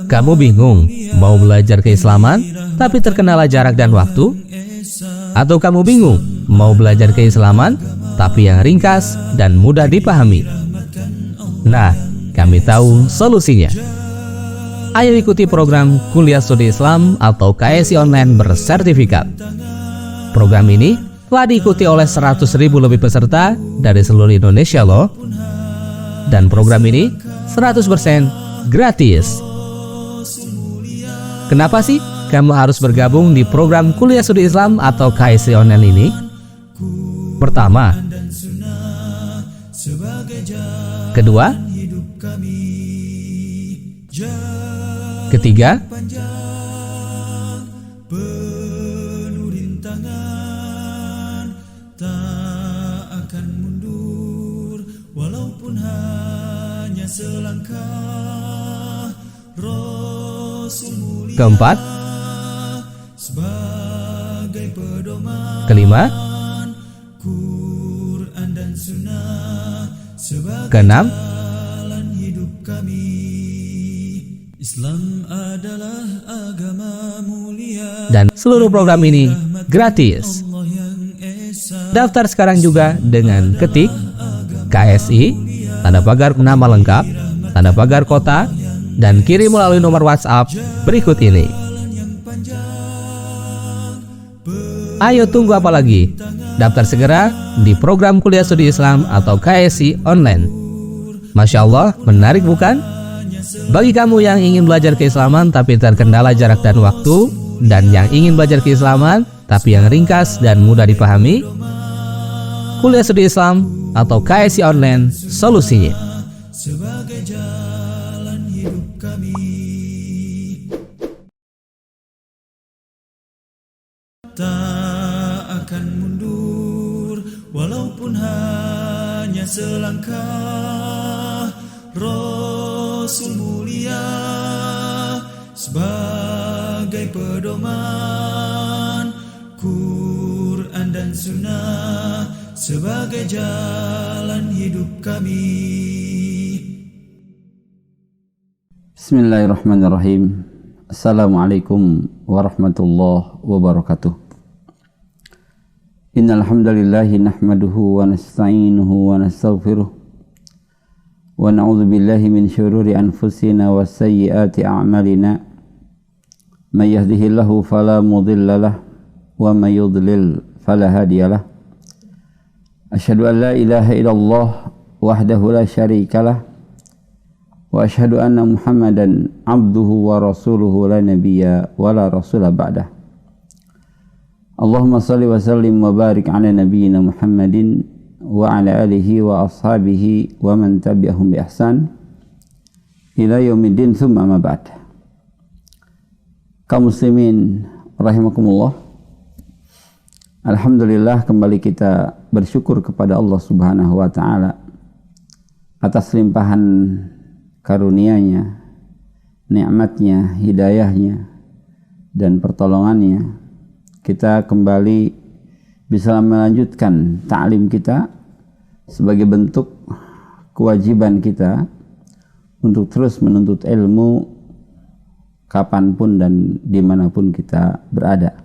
Kamu bingung mau belajar keislaman tapi terkendala jarak dan waktu? Atau kamu bingung mau belajar keislaman tapi yang ringkas dan mudah dipahami? Nah, kami tahu solusinya. Ayo ikuti program Kuliah Studi Islam atau KSI Online bersertifikat. Program ini telah diikuti oleh 100.000 lebih peserta dari seluruh Indonesia loh. Dan program ini 100% gratis. Kenapa sih kamu harus bergabung di program Kuliah Studi Islam atau KSI Online ini? Pertama, kedua, ketiga, keempat, kelima, keenam, dan seluruh program ini gratis. Daftar sekarang juga dengan ketik KSI, tanda pagar nama lengkap, tanda pagar kota, dan kirim melalui nomor WhatsApp berikut ini. Ayo tunggu apa lagi? Daftar segera di program Kuliah Studi Islam atau KSI Online. Masya Allah, menarik bukan? Bagi kamu yang ingin belajar keislaman tapi terkendala jarak dan waktu, dan yang ingin belajar keislaman tapi yang ringkas dan mudah dipahami, Kuliah Studi Islam atau KSI Online solusinya. Tak akan mundur walaupun hanya selangkah. Rasul mulia sebagai pedoman, Quran dan Sunnah sebagai jalan hidup kami. Bismillahirrahmanirrahim. Assalamualaikum warahmatullahi wabarakatuh. Innal hamdalillahi nahmaduhu wa nasta'inuhu wa nastaghfiruh wa na'udzu billahi min syururi anfusina wa sayyiati a'malina. May yahdihillahu fala mudilla lahu wa may yudlil fala hadiyalah. Asyhadu an la ilaha illallah wahdahu la syarikalah wa asyhadu anna Muhammadan abduhu wa rasuluhu la nabiyya wa la rasula ba'dah. Allahumma salli wa sallim wa barik ala nabiyyina Muhammadin wa ala alihi wa ashabihi wa man tabi'ahum bi ihsan ila yaumiddin, tsumma ma ba'd. Kaum muslimin rahimakumullah. Alhamdulillah, kembali kita bersyukur kepada Allah Subhanahu wa taala atas limpahan karunia-Nya, nikmatnya, hidayahnya, dan pertolongannya. Kita kembali bisa melanjutkan ta'lim kita sebagai bentuk kewajiban kita untuk terus menuntut ilmu kapanpun dan dimanapun kita berada.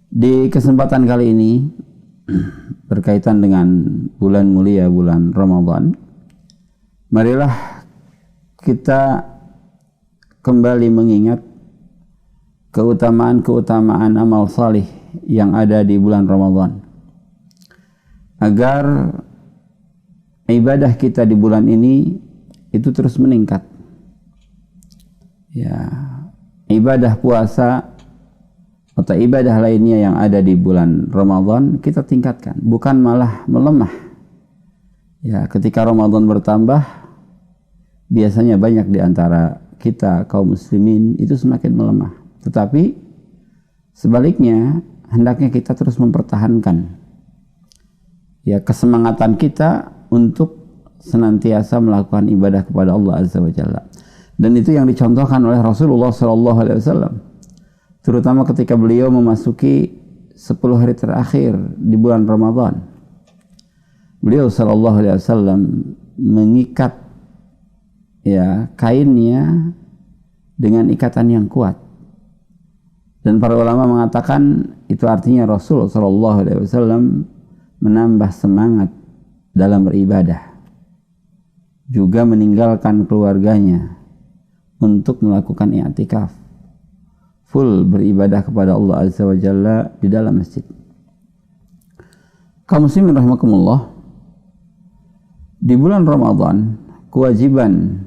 Di kesempatan kali ini berkaitan dengan bulan mulia, bulan Ramadan, marilah kita kembali mengingat keutamaan-keutamaan amal salih yang ada di bulan Ramadan, agar ibadah kita di bulan ini itu terus meningkat. Ya, ibadah puasa atau ibadah lainnya yang ada di bulan Ramadan kita tingkatkan, bukan malah melemah. Ya, ketika Ramadan bertambah, biasanya banyak di antara kita kaum muslimin itu semakin melemah. Tetapi sebaliknya, hendaknya kita terus mempertahankan ya kesemangatan kita untuk senantiasa melakukan ibadah kepada Allah Azza wa Jalla. Dan itu yang dicontohkan oleh Rasulullah SAW, terutama ketika beliau memasuki 10 hari terakhir di bulan Ramadan. Beliau SAW mengikat ya kainnya dengan ikatan yang kuat. Dan para ulama mengatakan itu artinya Rasul sallallahu alaihi wasallam menambah semangat dalam beribadah, juga meninggalkan keluarganya untuk melakukan i'tikaf, full beribadah kepada Allah Azza wa Jalla di dalam masjid. Kaum muslimin rahimakumullah, di bulan Ramadan kewajiban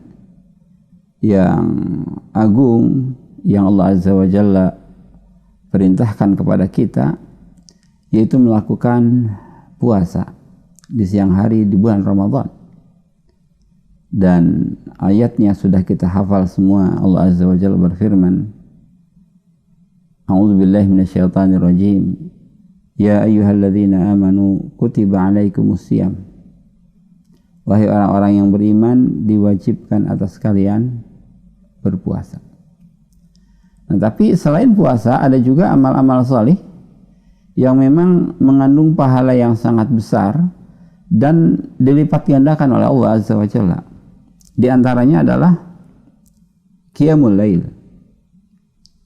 yang agung yang Allah Azza wa Jalla perintahkan kepada kita, yaitu melakukan puasa di siang hari di bulan Ramadan. Dan ayatnya sudah kita hafal semua. Allah Azza wa Jalla berfirman, A'udzubillahi minasyaitonirrajim, Ya ayyuhalladzina amanu kutiba alaikumusiyam. Wahai orang-orang yang beriman, diwajibkan atas kalian berpuasa. Nah, tapi selain puasa ada juga amal-amal salih yang memang mengandung pahala yang sangat besar dan dilipat gandakan oleh Allah Azza wa Jalla. Di antaranya adalah qiyamul lail.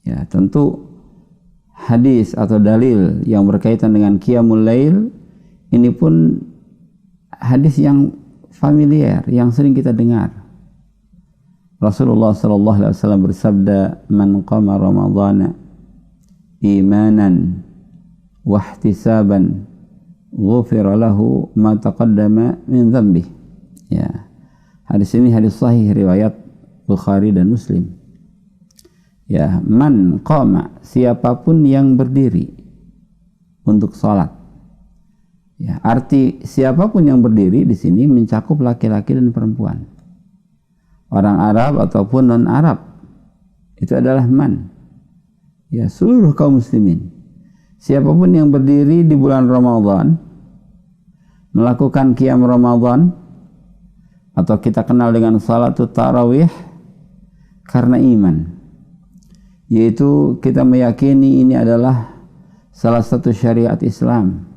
Ya, tentu hadis atau dalil yang berkaitan dengan qiyamul lail ini pun hadis yang familiar, yang sering kita dengar. Rasulullah sallallahu alaihi wasallam bersabda, "Man qama Ramadhana imanan wa ihtisaban, ghufira lahu ma taqaddama min dhanbihi." Ya. Hadis ini hadis sahih riwayat Bukhari dan Muslim. Ya, man qama, siapapun yang berdiri untuk salat. Ya, arti siapapun yang berdiri di sini mencakup laki-laki dan perempuan. Orang Arab ataupun non-Arab, itu adalah man. Ya, seluruh kaum muslimin. Siapapun yang berdiri di bulan Ramadan melakukan qiyam Ramadan, atau kita kenal dengan salatut tarawih, karena iman, yaitu kita meyakini ini adalah salah satu syariat Islam.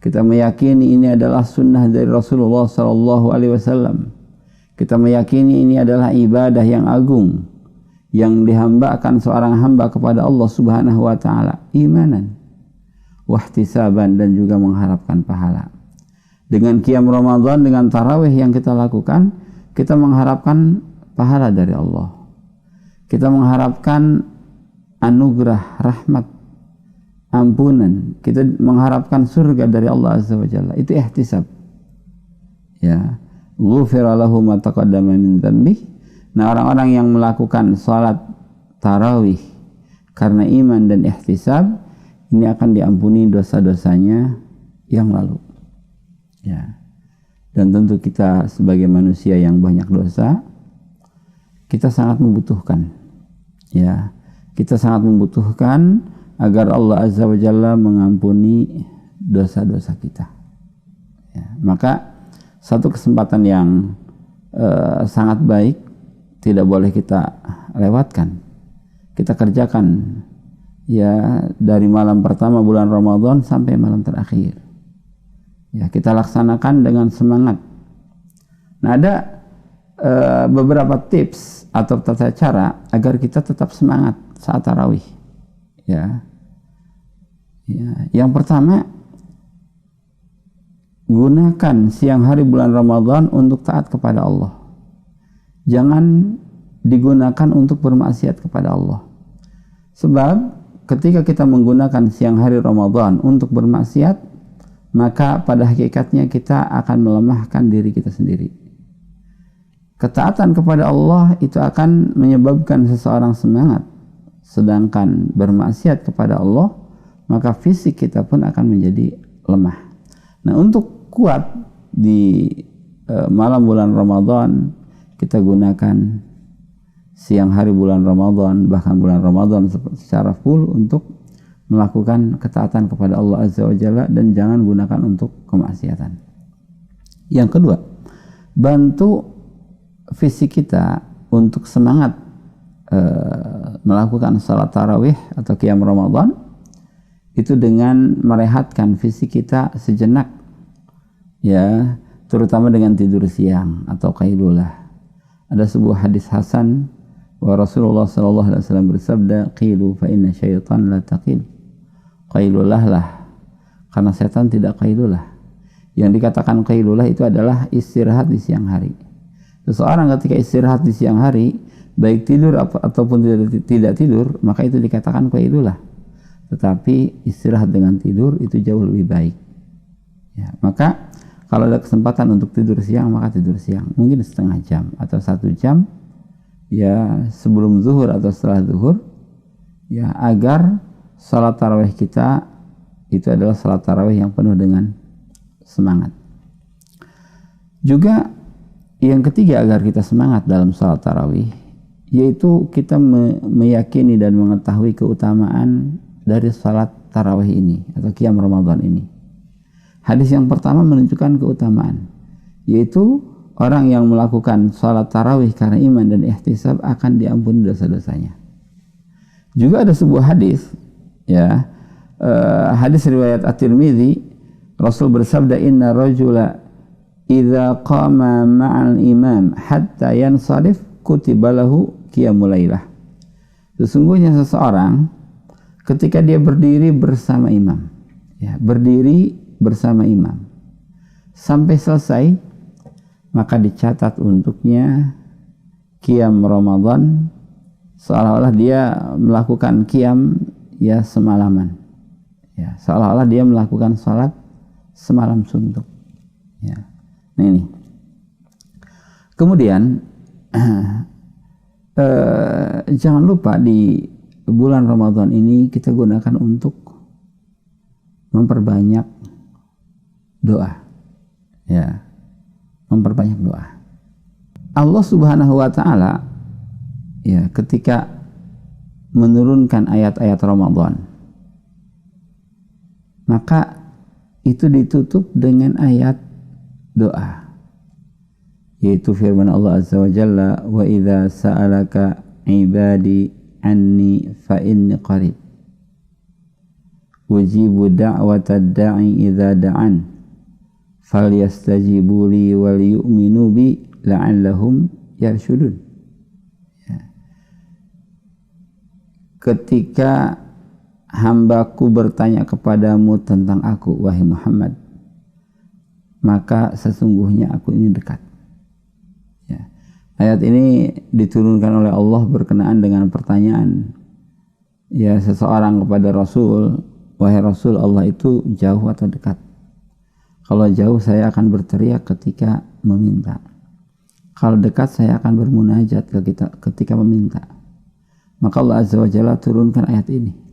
Kita meyakini ini adalah sunnah dari Rasulullah sallallahu alaihi wasallam. Kita meyakini ini adalah ibadah yang agung yang dihambakan seorang hamba kepada Allah Subhanahu wa taala, imanan wahtisaban, dan juga mengharapkan pahala. Dengan qiyam Ramadan, dengan tarawih yang kita lakukan, kita mengharapkan pahala dari Allah. Kita mengharapkan anugerah, rahmat, ampunan. Kita mengharapkan surga dari Allah Azza wa Jalla. Itu ihtisab. Ya. Ghufira lahu ma taqaddama min dhanbihi. Nah, orang-orang yang melakukan salat tarawih karena iman dan ihtisab, ini akan diampuni dosa-dosanya yang lalu. Ya. Dan tentu kita sebagai manusia yang banyak dosa, kita sangat membutuhkan. Ya. Kita sangat membutuhkan agar Allah Azza wa Jalla mengampuni dosa-dosa kita. Ya. Maka satu kesempatan yang sangat baik tidak boleh kita lewatkan. Kita kerjakan ya dari malam pertama bulan Ramadan sampai malam terakhir. Ya, kita laksanakan dengan semangat. Nah, ada beberapa tips atau tata cara agar kita tetap semangat saat tarawih. Ya. Ya, yang pertama, gunakan siang hari bulan Ramadan untuk taat kepada Allah. Jangan digunakan untuk bermaksiat kepada Allah. Sebab ketika kita menggunakan siang hari Ramadan untuk bermaksiat, maka pada hakikatnya kita akan melemahkan diri kita sendiri. Ketaatan kepada Allah itu akan menyebabkan seseorang semangat. Sedangkan bermaksiat kepada Allah, maka fisik kita pun akan menjadi lemah. Nah, untuk kuat di malam bulan Ramadan, kita gunakan siang hari bulan Ramadan, bahkan bulan Ramadan secara full untuk melakukan ketaatan kepada Allah Azza wa Jalla, dan jangan gunakan untuk kemaksiatan. Yang kedua, bantu fisik kita untuk semangat melakukan salat tarawih atau qiyam Ramadan, itu dengan merehatkan fisik kita sejenak, ya, terutama dengan tidur siang atau qailulah, Ada sebuah hadis hasan bahwa Rasulullah sallallahu alaihi wasallam bersabda, "Qilu fa inna syaitan la taqil." Qailulah lah, karena setan tidak qailulah. Yang dikatakan qailulah itu adalah istirahat di siang hari. Seseorang ketika istirahat di siang hari, baik tidur ataupun tidak tidur, maka itu dikatakan qailulah. Tetapi istirahat dengan tidur itu jauh lebih baik. Ya, maka kalau ada kesempatan untuk tidur siang, maka tidur siang. Mungkin setengah jam atau 1 jam, ya sebelum zuhur atau setelah zuhur, ya agar salat tarawih kita itu adalah salat tarawih yang penuh dengan semangat. Juga yang ketiga agar kita semangat dalam salat tarawih, yaitu kita meyakini dan mengetahui keutamaan dari salat tarawih ini atau qiyam Ramadan ini. Hadis yang pertama menunjukkan keutamaan, yaitu orang yang melakukan salat tarawih karena iman dan ihtisab akan diampuni dosa-dosanya. Juga ada sebuah hadis, ya, hadis riwayat At-Tirmidzi, Rasul bersabda, "Inna rajula idza qama ma'al imam hatta yansarif kutiba lahu qiyamul lailah." Sesungguhnya seseorang ketika dia berdiri bersama imam, ya, berdiri bersama imam sampai selesai, maka dicatat untuknya qiyam Ramadan, seolah-olah dia melakukan qiyam ya semalaman, ya, seolah-olah dia melakukan salat semalam suntuk, ya. Nah ini kemudian jangan lupa di bulan Ramadan ini kita gunakan untuk memperbanyak doa, ya, memperbanyak doa. Allah Subhanahu wa taala, ya, ketika menurunkan ayat-ayat Ramadan, maka itu ditutup dengan ayat doa, yaitu firman Allah Azza wa Jalla, "Wa idza sa'alaka ibadi anni fa inni qarib ujibu da'watad da'i idza da'an falyastajibu li wal yu'minu bi la'allahum yarshudun." Ya. Ketika hambaku bertanya kepadamu tentang aku, wahai Muhammad, maka sesungguhnya aku ini dekat. Ya. Ayat ini diturunkan oleh Allah berkenaan dengan pertanyaan, ya, seseorang kepada Rasul, wahai Rasul, Allah itu jauh atau dekat? Kalau jauh saya akan berteriak ketika meminta. Kalau dekat saya akan bermunajat ketika meminta. Maka Allah Azza wa Jalla turunkan ayat ini.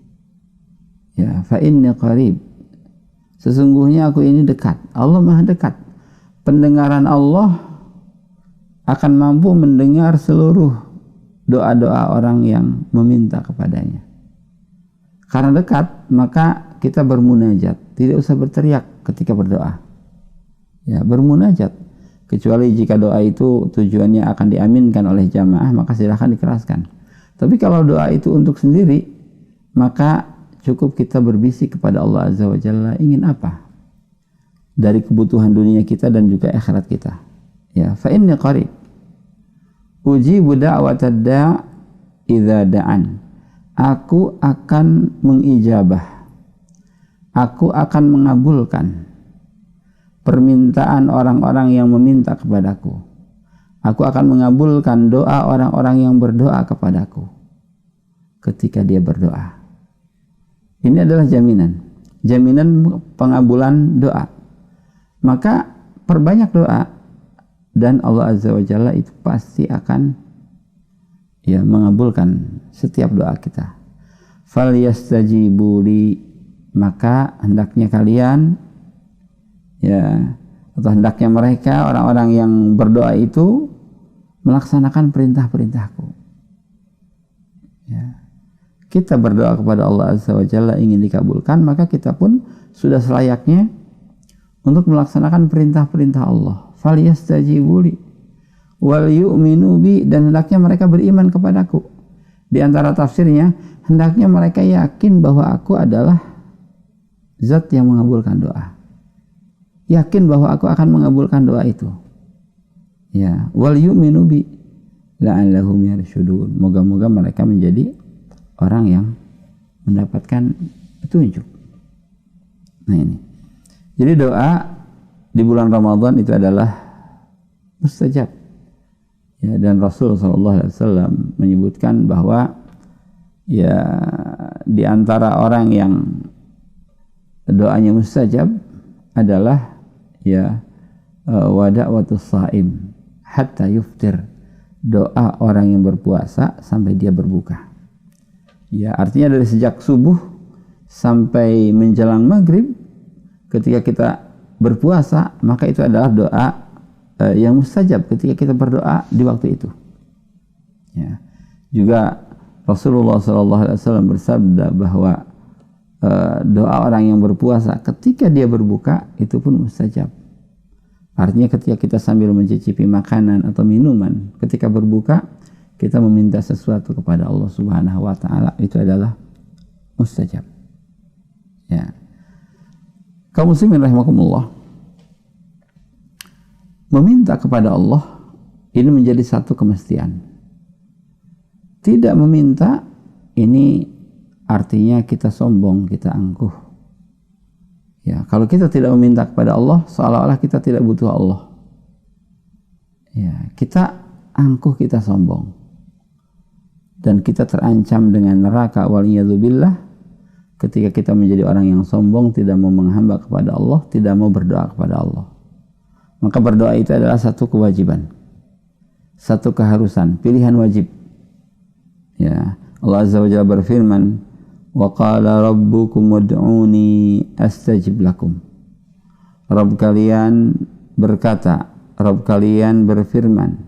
Ya, fa inni qarib. Sesungguhnya aku ini dekat. Allah Maha dekat. Pendengaran Allah akan mampu mendengar seluruh doa-doa orang yang meminta kepadanya. Karena dekat, maka kita bermunajat. Tidak usah berteriak ketika berdoa. Ya, bermunajat. Kecuali jika doa itu tujuannya akan diaminkan oleh jamaah, maka silahkan dikeraskan. Tapi kalau doa itu untuk sendiri, maka cukup kita berbisik kepada Allah Azza wa Jalla ingin apa dari kebutuhan dunia kita dan juga akhirat kita. Ya, fa inni qarib ujibu da'watad da' idza da'an. Aku akan mengijabah, aku akan mengabulkan permintaan orang-orang yang meminta kepadaku. Aku akan mengabulkan doa orang-orang yang berdoa kepadaku ketika dia berdoa. Ini adalah jaminan pengabulan doa. Maka perbanyak doa dan Allah Azza wa Jalla itu pasti akan, ya, mengabulkan setiap doa kita. Falyastajibu li, maka hendaknya kalian, ya, atau hendaknya mereka orang-orang yang berdoa itu melaksanakan perintah-perintahku. Ya. Kita berdoa kepada Allah Azza wa Jalla ingin dikabulkan, maka kita pun sudah selayaknya untuk melaksanakan perintah-perintah Allah. Falyastajibu li wal yu'minu bi, dan hendaknya mereka beriman kepadaku. Di antara tafsirnya, hendaknya mereka yakin bahwa aku adalah zat yang mengabulkan doa. Yakin bahwa aku akan mengabulkan doa itu. Ya, wal yu'minu bi, la'allahum yarshudun. Moga-moga mereka menjadi orang yang mendapatkan petunjuk. Nah ini. Jadi doa di bulan Ramadan itu adalah mustajab. Ya, dan Rasul SAW menyebutkan bahwa ya di antara orang yang doanya mustajab adalah ya wada'watus shaim hatta yuftir, doa orang yang berpuasa sampai dia berbuka. Ya, artinya dari sejak subuh sampai menjelang maghrib, ketika kita berpuasa, maka itu adalah doa yang mustajab ketika kita berdoa di waktu itu. Ya. Juga Rasulullah SAW bersabda bahwa doa orang yang berpuasa ketika dia berbuka itu pun mustajab. Artinya ketika kita sambil mencicipi makanan atau minuman, ketika berbuka kita meminta sesuatu kepada Allah Subhanahu wa taala, itu adalah mustajab. Ya. Kaum muslimin rahimakumullah, meminta kepada Allah ini menjadi satu kemestian. Tidak meminta ini artinya kita sombong, kita angkuh. Ya, kalau kita tidak meminta kepada Allah, seolah-olah kita tidak butuh Allah. Ya, kita angkuh, kita sombong. Dan kita terancam dengan neraka waliyadzubillah ketika kita menjadi orang yang sombong, tidak mau menghamba kepada Allah, tidak mau berdoa kepada Allah. Maka berdoa itu adalah satu kewajiban, satu keharusan, pilihan wajib. Ya, Allah Azza wa Jalla berfirman, wa qala rabbukum ud'uni astajib lakum. Rabb kalian berkata, Rabb kalian berfirman,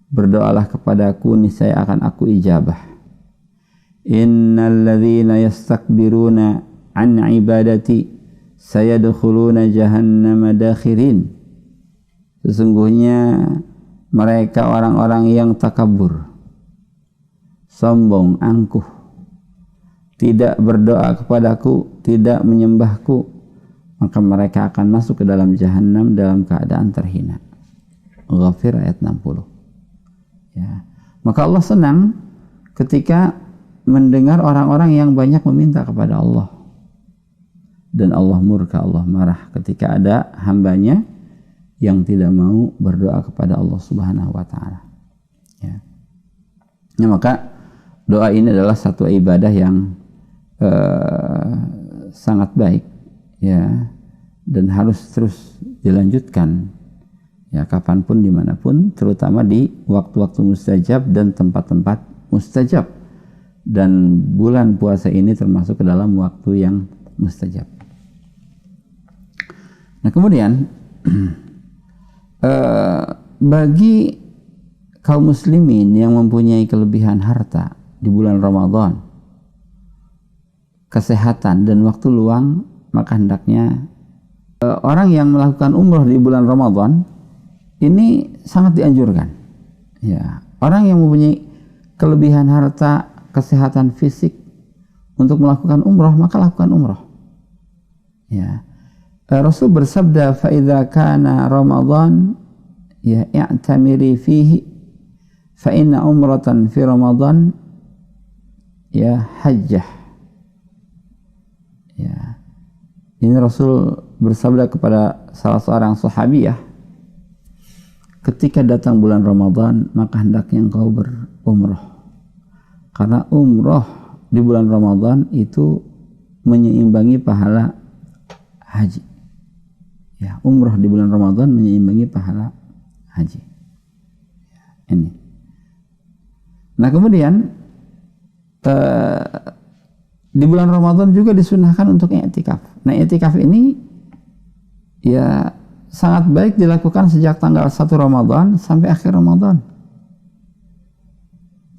berdoalah kepadaku, niscaya akan aku ijabah. Innal ladzina yastakbiruna an ibadati sayadkhuluna jahannama dakhirin. Sesungguhnya mereka orang-orang yang takabur, sombong, angkuh, tidak berdoa kepadaku, tidak menyembahku, maka mereka akan masuk ke dalam jahanam dalam keadaan terhina. Ghafir ayat 60. Ya. Maka Allah senang ketika mendengar orang-orang yang banyak meminta kepada Allah. Dan Allah murka, Allah marah ketika ada hambanya yang tidak mau berdoa kepada Allah Subhanahu wa taala. Ya. Ya, maka doa ini adalah satu ibadah yang sangat baik, ya, dan harus terus dilanjutkan, ya, kapanpun, dimanapun, terutama di waktu-waktu mustajab dan tempat-tempat mustajab. Dan bulan puasa ini termasuk ke dalam waktu yang mustajab. Nah, kemudian bagi kaum muslimin yang mempunyai kelebihan harta di bulan Ramadan, kesehatan dan waktu luang, maka hendaknya orang yang melakukan umroh di bulan Ramadan ini sangat dianjurkan. Ya, orang yang mempunyai kelebihan harta, kesehatan fisik untuk melakukan umroh, maka lakukan umroh. Ya, Rasul bersabda, fa idza kana Ramadan ya i'tamiri fihi fa inna umratan fi Ramadan ya hajjah. Ya, ini Rasul bersabda kepada salah seorang sahabiyah, ketika datang bulan Ramadan maka hendaknya engkau berumroh, karena umroh di bulan Ramadan itu menyeimbangi pahala haji. Ya, umroh di bulan Ramadan menyeimbangi pahala haji. Ini. Nah, kemudian di bulan Ramadan juga disunahkan untuk i'tikaf. Nah, i'tikaf ini ya sangat baik dilakukan sejak tanggal 1 Ramadan sampai akhir Ramadan.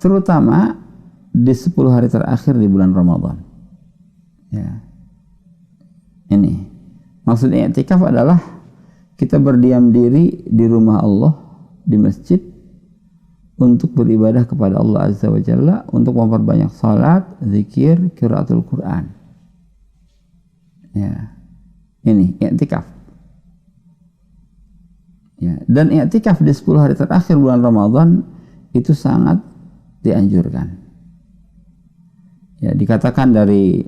Terutama di 10 hari terakhir di bulan Ramadan. Ya. Ini. Maksud i'tikaf adalah kita berdiam diri di rumah Allah, di masjid, untuk beribadah kepada Allah Azza wa Jalla, untuk memperbanyak salat, zikir, qiraatul Quran. Ya. Ini i'tikaf. Ya, dan i'tikaf di 10 hari terakhir bulan Ramadan itu sangat dianjurkan. Ya, dikatakan dari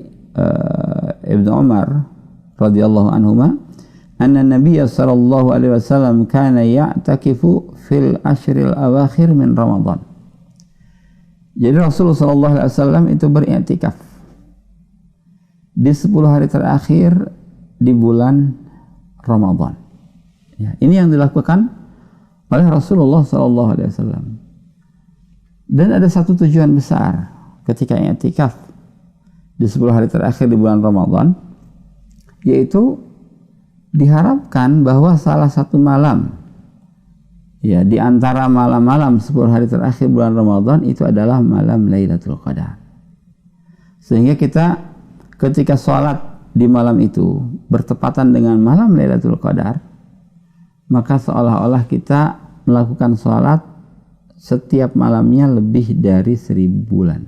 Ibnu Umar radhiyallahu anhuma, anna Nabiy sallallahu alaihi wasallam kana ya'takifu fil ashril awakhir min Ramadan. Jadi Rasulullah sallallahu alaihi wasallam itu beriktikaf di 10 hari terakhir di bulan Ramadan. Ya, ini yang dilakukan oleh Rasulullah sallallahu alaihi wasallam. Dan ada satu tujuan besar ketika i'tikaf di 10 hari terakhir di bulan Ramadan, yaitu diharapkan bahwa salah satu malam, ya, di antara malam-malam 10 hari terakhir bulan Ramadan itu adalah malam Lailatul Qadar. Sehingga kita ketika sholat di malam itu bertepatan dengan malam Lailatul Qadar, maka seolah-olah kita melakukan sholat setiap malamnya lebih dari 1000 bulan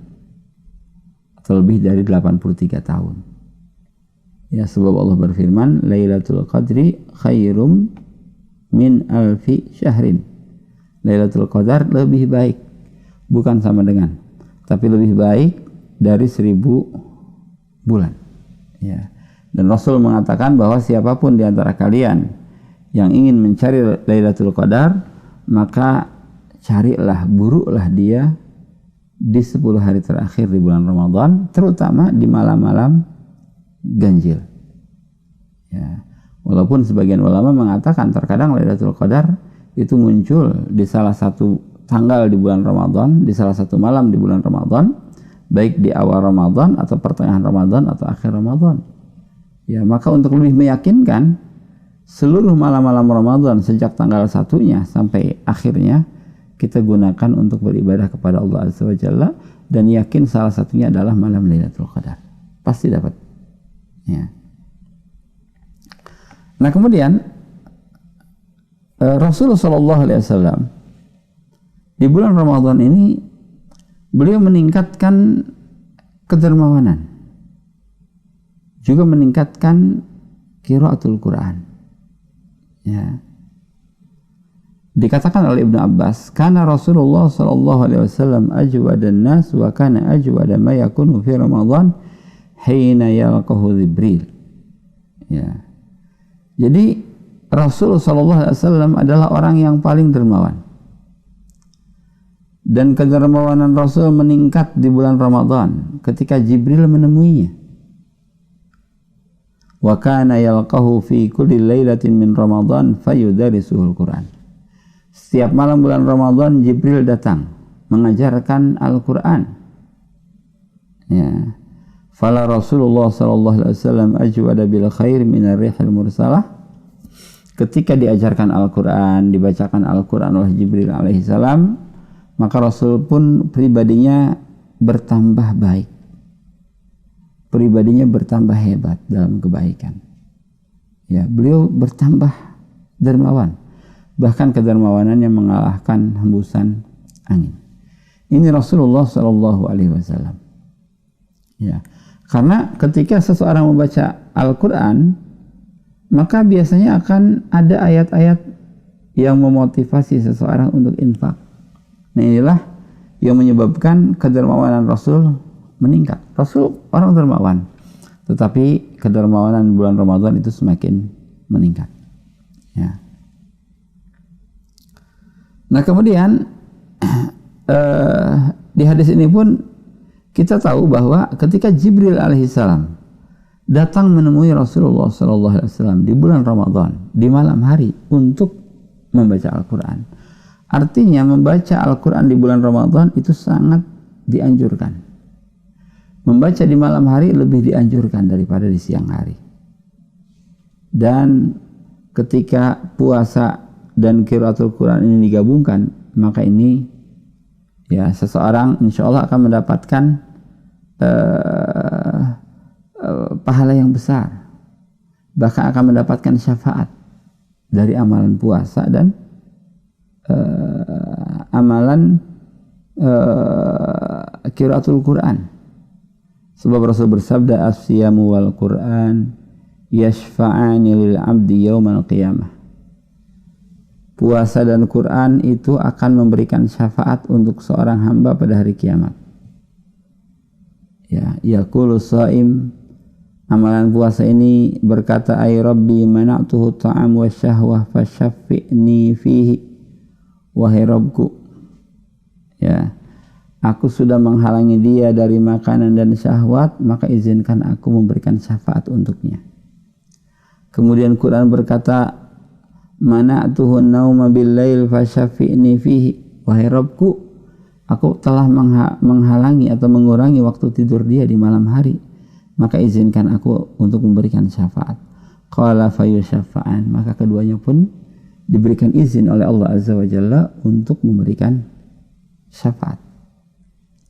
atau lebih dari 83 tahun. Ya, sebab Allah berfirman, Lailatul Qadri khairum min alfi syahrin. Lailatul Qadar lebih baik, bukan sama dengan, tapi lebih baik dari 1000 bulan. Ya. Dan Rasul mengatakan bahwa siapapun di antara kalian yang ingin mencari Lailatul Qadar, maka carilah, buruklah dia di 10 hari terakhir di bulan Ramadan, terutama di malam-malam ganjil. Ya. Walaupun sebagian ulama mengatakan terkadang Lailatul Qadar itu muncul di salah satu tanggal di bulan Ramadan, di salah satu malam di bulan Ramadan, baik di awal Ramadan atau pertengahan Ramadan atau akhir Ramadan. Ya, maka untuk lebih meyakinkan, seluruh malam-malam Ramadan sejak tanggal 1-nya sampai akhirnya kita gunakan untuk beribadah kepada Allah Azza wa Jalla, dan yakin salah satunya adalah malam Lailatul Qadar. Pasti dapat. Ya. Nah, kemudian Rasulullah SAW di bulan Ramadan ini beliau meningkatkan kedermawanan, juga meningkatkan qiraatul Quran. Ya. Dikatakan oleh Ibnu Abbas, karena Rasulullah sallallahu alaihi wasallam ajwadan nas wa kana ajwada ma yakunu fi Ramadan hina yalqahu Jibril. Ya. Jadi Rasulullah sallallahu alaihi wasallam adalah orang yang paling dermawan. Dan kedermawanan Rasul meningkat di bulan Ramadan ketika Jibril menemuinya. Wa kana yalqahu fi kulli lailatin min Ramadan fayudarisuhul Quran. Setiap malam bulan Ramadan Jibril datang mengajarkan Al-Quran. Ya. Fala Rasulullah sallallahu alaihi wasallam ajwada bil khair min ar-rihil mursalah. Ketika diajarkan Al-Quran, dibacakan Al-Quran oleh Jibril alaihi salam, maka Rasul pun pribadinya bertambah baik. Pribadinya bertambah hebat dalam kebaikan. Ya, beliau bertambah dermawan. Bahkan kedermawanannya mengalahkan hembusan angin. Ini Rasulullah Shallallahu Alaihi Wasallam. Ya, karena ketika seseorang membaca Al-Quran, maka biasanya akan ada ayat-ayat yang memotivasi seseorang untuk infak. Nah, inilah yang menyebabkan kedermawanan Rasul meningkat. Rasul orang dermawan, tetapi kedermawanan bulan Ramadan itu semakin meningkat. Ya. Nah, kemudian di hadis ini pun kita tahu bahwa ketika Jibril alaihissalam datang menemui Rasulullah sallallahu alaihi wasallam di bulan Ramadan di malam hari untuk membaca Al-Quran, artinya membaca Al-Quran di bulan Ramadan itu sangat dianjurkan. Membaca di malam hari lebih dianjurkan daripada di siang hari. Dan ketika puasa dan qiraatul Quran ini digabungkan, maka ini ya seseorang insya Allah akan mendapatkan pahala yang besar, bahkan akan mendapatkan syafaat dari amalan puasa dan amalan qiraatul Quran. Sebab Rasul bersabda, as-siyamu wal Quran yashfa'ani lil 'abdi yaumal qiyamah. puasa dan Quran itu akan memberikan syafaat untuk seorang hamba pada hari kiamat. Ya, yaqulu shaim, amalan puasa ini berkata, ay rabbi mana'tuhu ta'am wa syahwah fasyaffi'ni fihi, wahai Rabbku, ya, aku sudah menghalangi dia dari makanan dan syahwat, maka izinkan aku memberikan syafaat untuknya. Kemudian Quran berkata, mana'tuhu nauma bil-lail fasyaffi'ni fihi, wahai Rabbku, aku telah menghalangi atau mengurangi waktu tidur dia di malam hari, maka izinkan aku untuk memberikan syafaat. Qala fayusyafa'an, maka keduanya pun diberikan izin oleh Allah Azza wa Jalla untuk memberikan syafaat.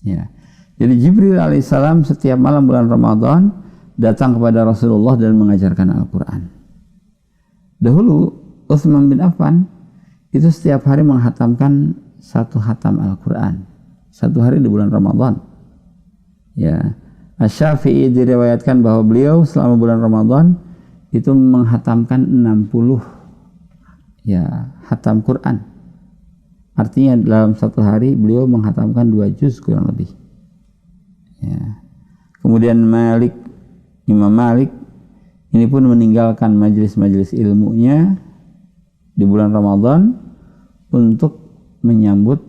Ya. Jadi Jibril alaihissalam setiap malam bulan Ramadan datang kepada Rasulullah dan mengajarkan Al-Quran. Dahulu Utsman bin Affan itu setiap hari menghatamkan satu hatam Al-Quran, satu hari di bulan Ramadan. Ya, Asy-Syafi'i diriwayatkan bahwa beliau selama bulan Ramadan itu menghatamkan 60 ya hatam Quran. Artinya dalam satu hari beliau menghatamkan 2 juz kurang lebih. Ya. Kemudian Imam Malik ini pun meninggalkan majelis-majelis ilmunya di bulan Ramadan untuk menyambut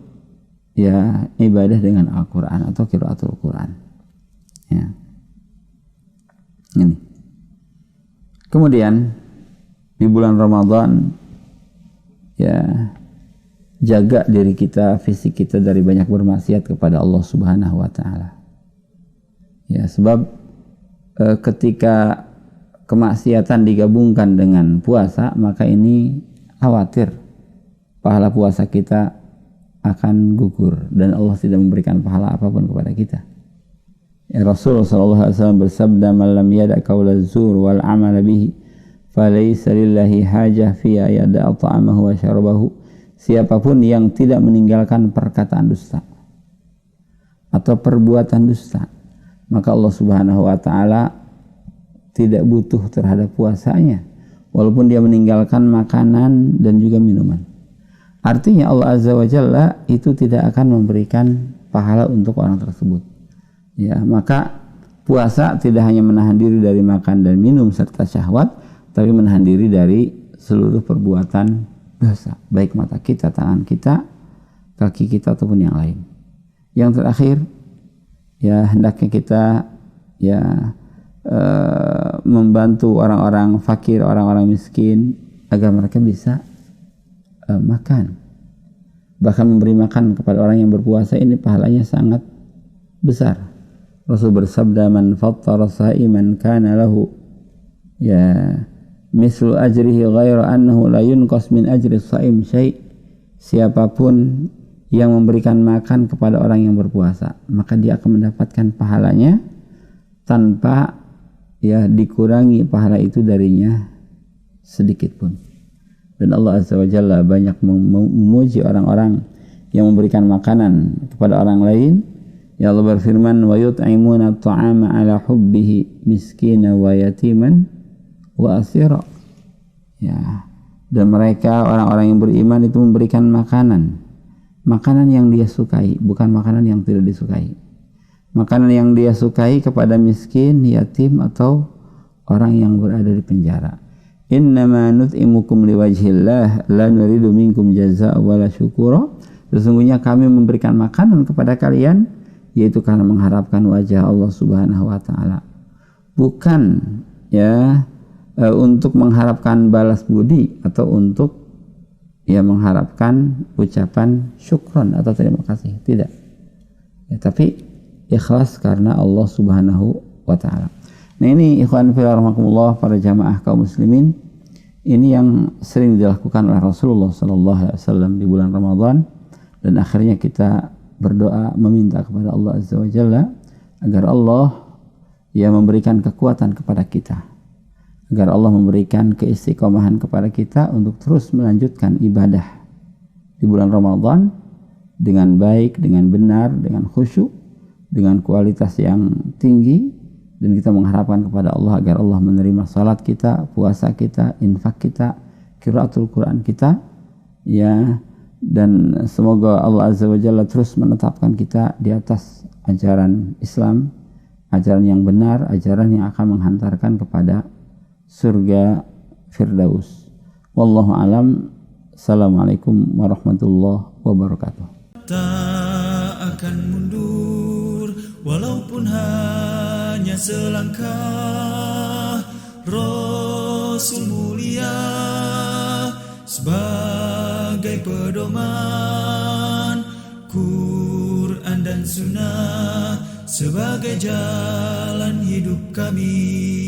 ya ibadah dengan Al-Quran atau qiraatul Quran. Ya. Ini. Kemudian di bulan Ramadan ya jaga diri kita, fisik kita dari banyak bermaksiat kepada Allah Subhanahu wa taala. Ya, sebab ketika kemaksiatan digabungkan dengan puasa, maka ini khawatir pahala puasa kita akan gugur dan Allah tidak memberikan pahala apapun kepada kita. Ya, Rasulullah SAW bersabda, "Man lam yada' qaula zur wal 'amala bihi, falaysa lillahi hajah fi yada' ta'amahu wa syarabahu." Siapapun yang tidak meninggalkan perkataan dusta atau perbuatan dusta, maka Allah Subhanahu wa taala tidak butuh terhadap puasanya, walaupun dia meninggalkan makanan dan juga minuman. Artinya Allah Azza wa Jalla itu tidak akan memberikan pahala untuk orang tersebut. Ya, maka puasa tidak hanya menahan diri dari makan dan minum serta syahwat, tapi menahan diri dari seluruh perbuatan dosa, baik mata kita, tangan kita, kaki kita ataupun yang lain. Yang terakhir, ya hendaknya kita ya membantu orang-orang fakir, orang-orang miskin agar mereka bisa makan. Bahkan memberi makan kepada orang yang berpuasa ini pahalanya sangat besar. Rasul bersabda, "Man fattara sha'iman kana lahu ya mislu ajrihi ghairu annahu la yunqas min ajri shaim syai'." Siapapun yang memberikan makan kepada orang yang berpuasa, maka dia akan mendapatkan pahalanya tanpa ya dikurangi pahala itu darinya sedikit pun. Dan Allah Azza wa Jalla banyak memuji orang-orang yang memberikan makanan kepada orang lain. Ya Allah berfirman, "Wa yut'imuna at-ta'ama 'ala hubbihi miskina wa yatiman wa asira." Ya, dan mereka orang-orang yang beriman itu memberikan makanan yang dia sukai, bukan makanan yang tidak disukai. Makanan yang dia sukai kepada miskin, yatim atau orang yang berada di penjara. Innama nut'imukum liwajhillah la nuridu minkum jazaa'a wala syukura. Sesungguhnya kami memberikan makanan kepada kalian yaitu karena mengharapkan wajah Allah Subhanahu wa taala. Bukan ya untuk mengharapkan balas budi atau untuk ya mengharapkan ucapan syukron atau terima kasih, tidak. Ya, tapi ikhlas karena Allah Subhanahu wa taala. Nah, ini ikhwan fillah rahimakumullah, para jamaah kaum muslimin, ini yang sering dilakukan oleh Rasulullah sallallahu alaihi wasallam di bulan Ramadan, dan akhirnya kita berdoa meminta kepada Allah Azza wa Jalla agar Allah ya memberikan kekuatan kepada kita, agar Allah memberikan keistiqomahan kepada kita untuk terus melanjutkan ibadah di bulan Ramadan dengan baik, dengan benar, dengan khusyuk, dengan kualitas yang tinggi. Dan kita mengharapkan kepada Allah agar Allah menerima salat kita, puasa kita, infak kita, qiraatul Quran kita, ya, dan semoga Allah Azza wa Jalla terus menetapkan kita di atas ajaran Islam, ajaran yang benar, ajaran yang akan menghantarkan kepada surga Firdaus. Wallahu alam. Assalamualaikum warahmatullahi wabarakatuh. Tak akan mundur walaupun hanya selangkah. Rasul mulia sebagai pedoman, Quran dan Sunnah sebagai jalan hidup kami.